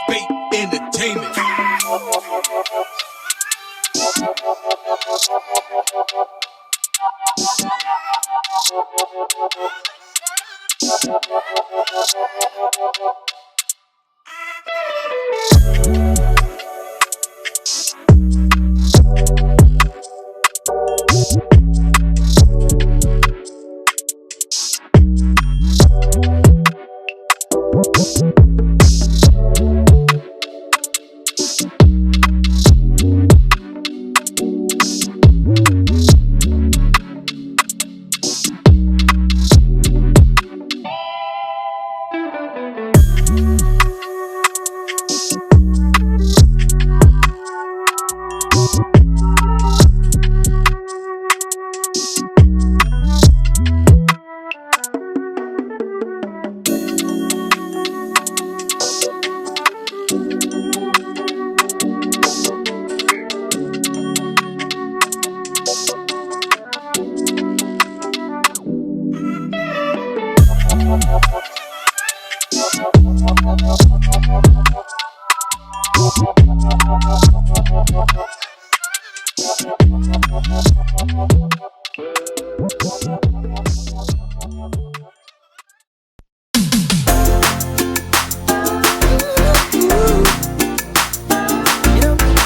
Fate Entertainment.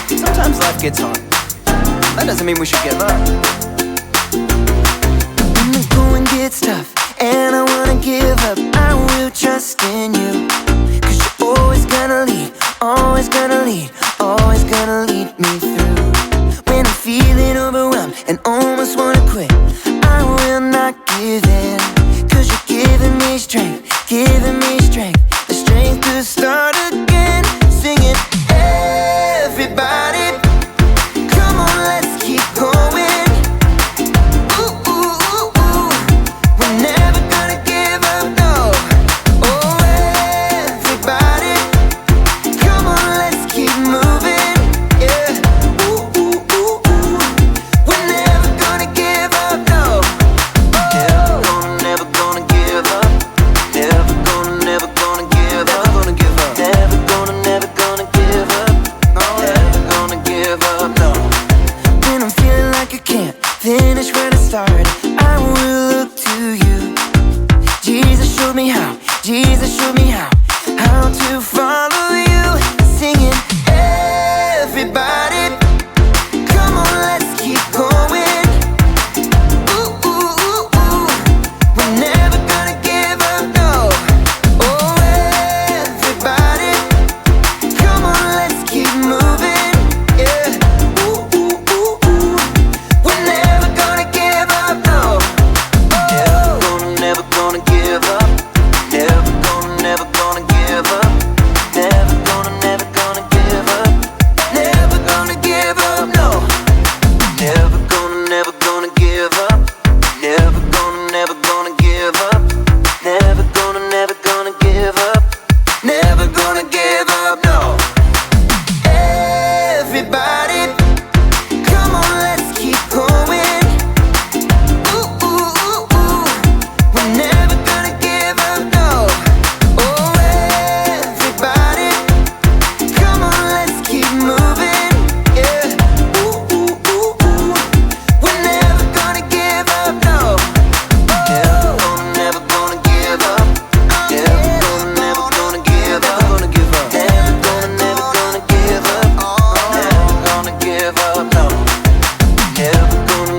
Sometimes life gets hard. That doesn't mean we should give up. When the going gets tough and I wanna give up, I will trust in you. 'Cause you're always gonna lead, always gonna lead, always gonna lead me through. When I'm feeling overwhelmed and almost wanna quit, I will not give in. 'Cause you're giving me strength, the strength to start again. Singing, everybody, come on, let's keep going. Ooh, ooh, ooh, ooh. We're never gonna give up, no. Oh, everybody, come on, let's keep moving. Yeah. Ooh, ooh, ooh, ooh. We're never gonna give up, no. Never gonna give up. Never gonna give up. Never gonna give up. Never gonna give up. No, never gonna give up, no. When I'm feeling like I can't finish where I started, I will look to you. Jesus showed me how, Jesus showed me how to follow you. Singing, everybody, come on, let's keep going. Ooh, ooh, ooh, ooh. We're never gonna give up, no. Oh, everybody, come on, let's keep moving. Yeah. Ooh, ooh, ooh, ooh. We're never gonna give up, no. Never gonna give up. Never gonna give up. Never gonna give up. Never gonna give up, no. Never gonna give up. Never gonna give up. Never gonna give up. Never gonna give up, no. Everybody, come on, let's keep going. Ooh, ooh, ooh, ooh. We're never gonna give up, no. Oh, everybody, come on, let's keep moving. Yeah. Ooh, ooh, ooh, ooh. We're never gonna give up, no. Never gonna give up. Never gonna give up. Never gonna give up. Never gonna give up. Never gonna give up, no.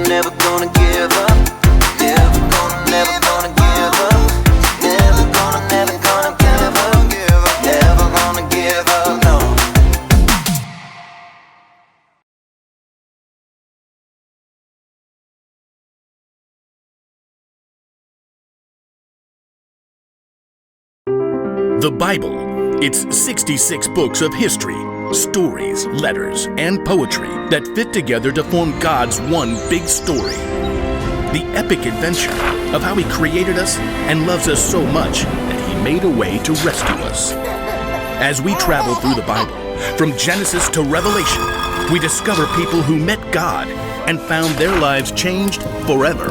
Never gonna give up. Never gonna give up. Never gonna give up. Never gonna give up, no. The Bible. It's 66 books of history, stories, letters, and poetry that fit together to form God's one big story. The epic adventure of how He created us and loves us so much that He made a way to rescue us. As we travel through the Bible, from Genesis to Revelation, we discover people who met God and found their lives changed forever.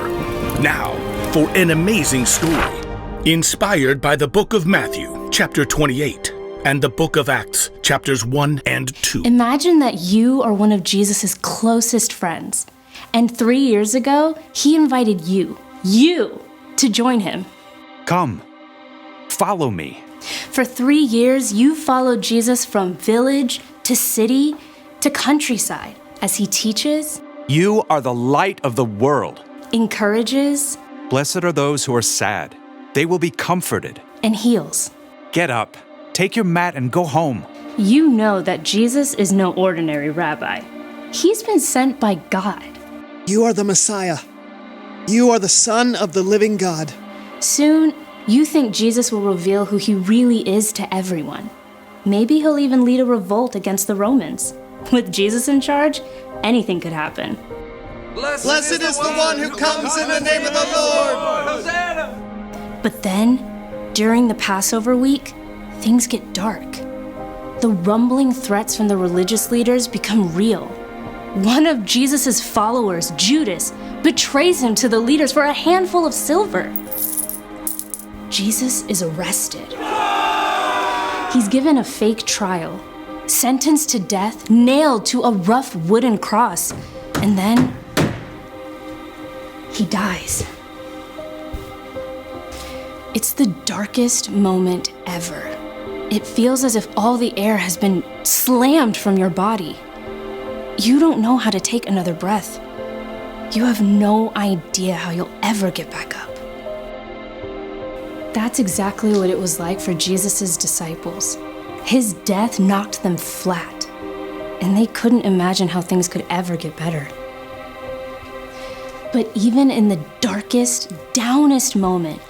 Now, for an amazing story, inspired by the book of Matthew, chapter 28, and the book of Acts, chapters 1 and 2. Imagine that you are one of Jesus' closest friends, and 3 years ago, he invited you, to join him. Come, follow me. For 3 years, you followed Jesus from village to city to countryside as he teaches, You are the light of the world. encourages, Blessed are those who are sad. They will be comforted. and heals. Get up, take your mat and go home. You know that Jesus is no ordinary rabbi. He's been sent by God. You are the Messiah. You are the Son of the living God. Soon, you think Jesus will reveal who he really is to everyone. Maybe he'll even lead a revolt against the Romans. With Jesus in charge, anything could happen. Blessed is the one who comes in the name of the Lord. But then, during the Passover week, things get dark. The rumbling threats from the religious leaders become real. One of Jesus' followers, Judas, betrays him to the leaders for a handful of silver. Jesus is arrested. He's given a fake trial, sentenced to death, nailed to a rough wooden cross, and then he dies. It's the darkest moment ever. It feels as if all the air has been slammed from your body. You don't know how to take another breath. You have no idea how you'll ever get back up. That's exactly what it was like for Jesus' disciples. His death knocked them flat, and they couldn't imagine how things could ever get better. But even in the darkest, downest moment,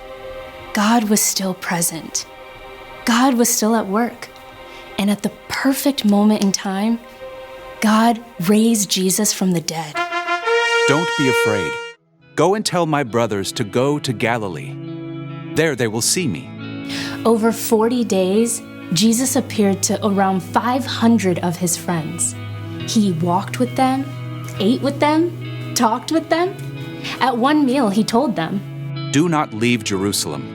God was still present. God was still at work. And at the perfect moment in time, God raised Jesus from the dead. Don't be afraid. Go and tell my brothers to go to Galilee. There they will see me. Over 40 days, Jesus appeared to around 500 of his friends. He walked with them, ate with them, talked with them. At one meal, he told them, Do not leave Jerusalem.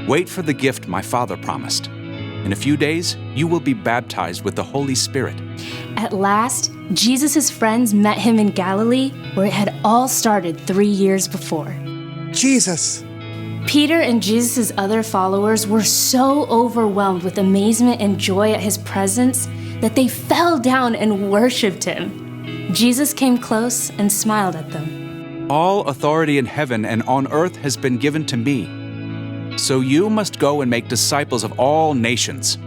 Wait for the gift my Father promised. In a few days, you will be baptized with the Holy Spirit. At last, Jesus' friends met him in Galilee, where it had all started 3 years before. Jesus. Peter and Jesus' other followers were so overwhelmed with amazement and joy at his presence that they fell down and worshiped him. Jesus came close and smiled at them. All authority in heaven and on earth has been given to me. So you must go and make disciples of all nations.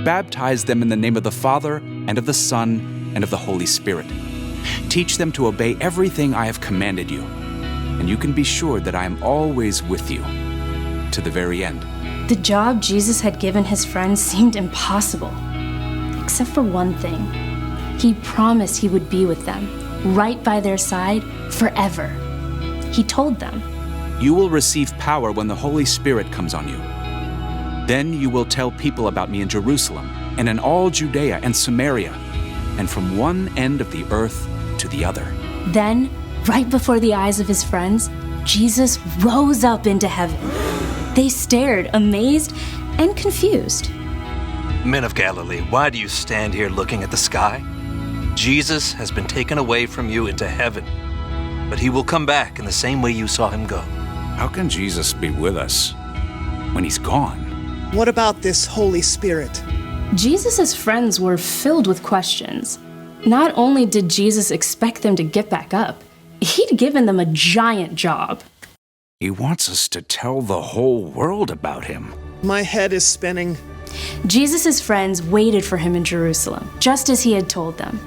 Baptize them in the name of the Father, and of the Son, and of the Holy Spirit. Teach them to obey everything I have commanded you. And you can be sure that I am always with you, to the very end. The job Jesus had given his friends seemed impossible, except for one thing. He promised he would be with them, right by their side, forever. He told them, You will receive power when the Holy Spirit comes on you. Then you will tell people about me in Jerusalem, and in all Judea and Samaria, and from one end of the earth to the other. Then, right before the eyes of his friends, Jesus rose up into heaven. They stared, amazed and confused. Men of Galilee, why do you stand here looking at the sky? Jesus has been taken away from you into heaven, but he will come back in the same way you saw him go. How can Jesus be with us when he's gone? What about this Holy Spirit? Jesus' friends were filled with questions. Not only did Jesus expect them to get back up, he'd given them a giant job. He wants us to tell the whole world about him. My head is spinning. Jesus' friends waited for him in Jerusalem, just as he had told them.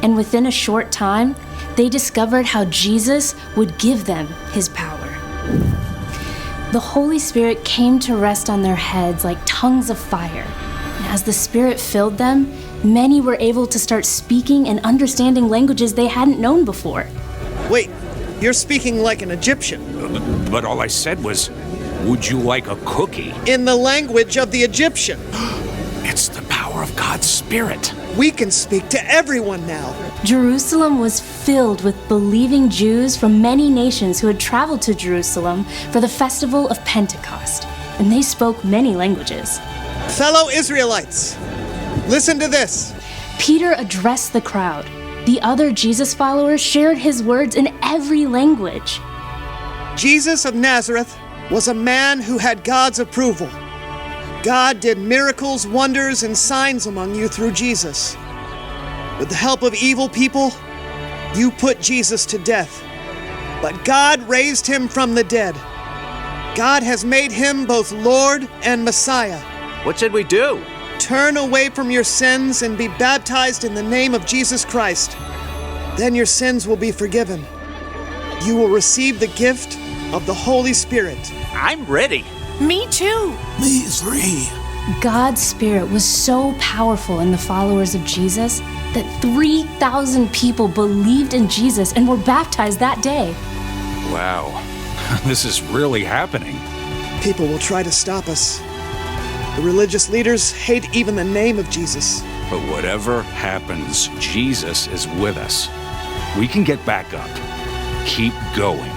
And within a short time, they discovered how Jesus would give them his power. The Holy Spirit came to rest on their heads like tongues of fire. And as the Spirit filled them, many were able to start speaking and understanding languages they hadn't known before. Wait, you're speaking like an Egyptian. But all I said was, would you like a cookie? In the language of the Egyptian. It's the power of God's Spirit. We can speak to everyone now. Jerusalem was filled with believing Jews from many nations who had traveled to Jerusalem for the festival of Pentecost, and they spoke many languages. Fellow Israelites, listen to this. Peter addressed the crowd. The other Jesus followers shared his words in every language. Jesus of Nazareth was a man who had God's approval. God did miracles, wonders, and signs among you through Jesus. With the help of evil people, you put Jesus to death. But God raised him from the dead. God has made him both Lord and Messiah. What should we do? Turn away from your sins and be baptized in the name of Jesus Christ. Then your sins will be forgiven. You will receive the gift of the Holy Spirit. I'm ready. Me too. Me three. God's Spirit was so powerful in the followers of Jesus that 3,000 people believed in Jesus and were baptized that day. Wow, this is really happening. People will try to stop us. The religious leaders hate even the name of Jesus. But whatever happens, Jesus is with us. We can get back up. Keep going.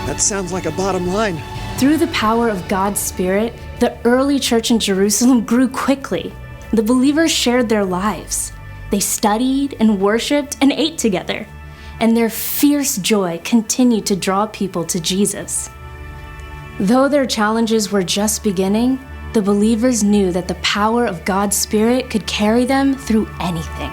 That sounds like a bottom line. Through the power of God's Spirit, the early church in Jerusalem grew quickly. The believers shared their lives. They studied and worshiped and ate together. And their fierce joy continued to draw people to Jesus. Though their challenges were just beginning, the believers knew that the power of God's Spirit could carry them through anything.